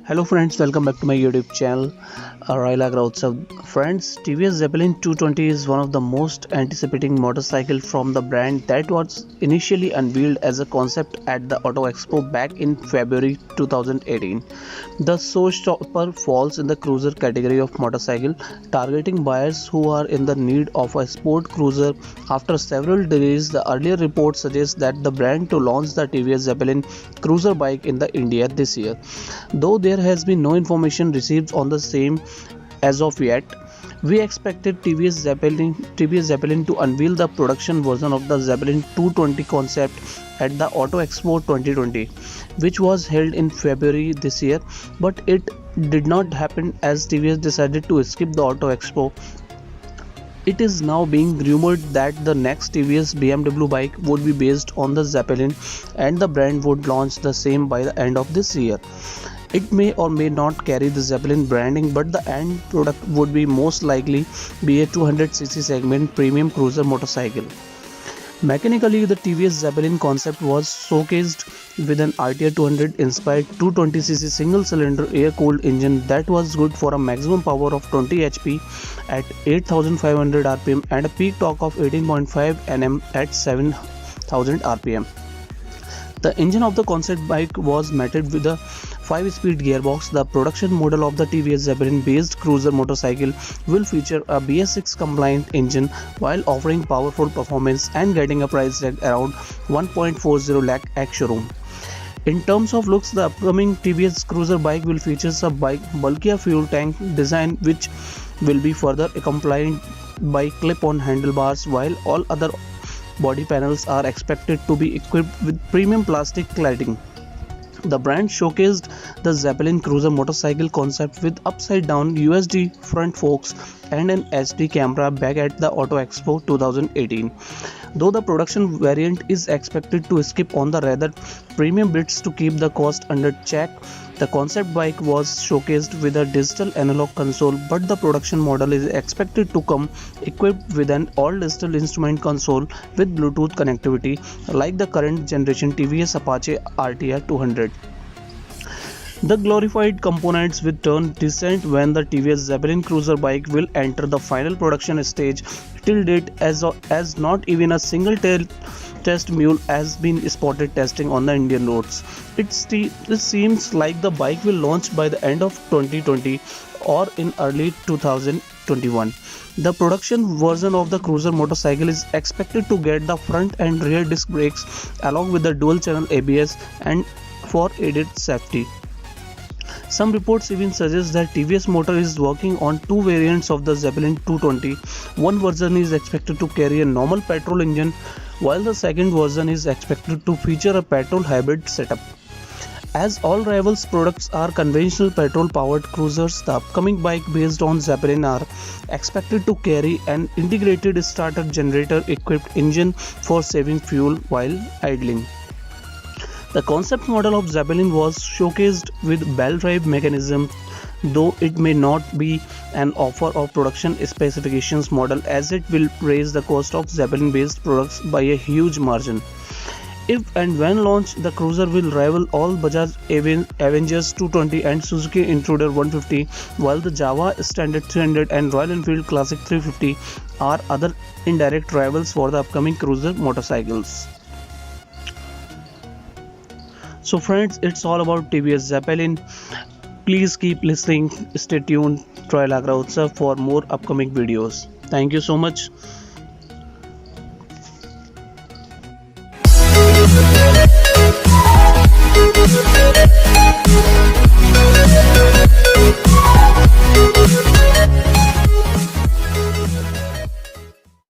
Hello friends, welcome back to my YouTube channel Royal Agra Utsav. Friends, TVS Zeppelin 220 is one of the most anticipating motorcycle from the brand that was initially unveiled as a concept at the Auto Expo back in February 2018. The showstopper falls in the cruiser category of motorcycle, targeting buyers who are in the need of a sport cruiser. After several delays, the earlier report suggests that the brand to launch the TVS Zeppelin cruiser bike in the India this year. Though there has been no information received on the same as of yet, we expected TVS Zeppelin to unveil the production version of the Zeppelin 220 concept at the Auto Expo 2020, which was held in February this year, but it did not happen as TVS decided to skip the Auto Expo. It is now being rumored that the next TVS BMW bike would be based on the Zeppelin and the brand would launch the same by the end of this year. It may or may not carry the Zeppelin branding, but the end product would be most likely be a 200cc segment premium cruiser motorcycle. Mechanically, the TVS Zeppelin concept was showcased with an RTR 200 inspired 220cc single cylinder air cooled engine that was good for a maximum power of 20 HP at 8500 rpm and a peak torque of 18.5 Nm at 7000 rpm. The engine of the concept bike was mated with a 5-speed gearbox. The production model of the TVS Zeppelin based cruiser motorcycle will feature a BS6 compliant engine while offering powerful performance and getting a price tag around 1.40 lakh at showroom. In terms of looks, the upcoming TVS cruiser bike will feature a bulkier fuel tank design which will be further accompanied by clip-on handlebars, while all other body panels are expected to be equipped with premium plastic cladding. The brand showcased the Zeppelin cruiser motorcycle concept with upside down USD front forks and an HD camera back at the Auto Expo 2018. Though the production variant is expected to skip on the rather premium bits to keep the cost under check, the concept bike was showcased with a digital analog console, but the production model is expected to come equipped with an all-digital instrument console with Bluetooth connectivity like the current generation TVS Apache RTR 200. The glorified components will turn decent when the TVS Zeppelin cruiser bike will enter the final production stage. Till date, as not even a single test mule has been spotted testing on the Indian roads. It seems like the bike will launch by the end of 2020 or in early 2021. The production version of the cruiser motorcycle is expected to get the front and rear disc brakes along with the dual channel ABS and for added safety. Some reports even suggest that TVS Motor is working on two variants of the Zeppelin 220. One version is expected to carry a normal petrol engine, while the second version is expected to feature a petrol hybrid setup. As all rivals products are conventional petrol powered cruisers, the upcoming bike based on Zeppelin are expected to carry an integrated starter generator equipped engine for saving fuel while idling. The concept model of Zeppelin was showcased with bell drive mechanism, though it may not be an offer of production specifications model as it will raise the cost of Zeppelin based products by a huge margin. If and when launched, the cruiser will rival all Bajaj Avengers 220 and Suzuki Intruder 150, while the Java Standard 300 and Royal Enfield Classic 350 are other indirect rivals for the upcoming cruiser motorcycles. So friends, it's all about TVS Zeppelin. Please keep listening, stay tuned, Royal Agra Utsav for more upcoming videos. Thank you so much.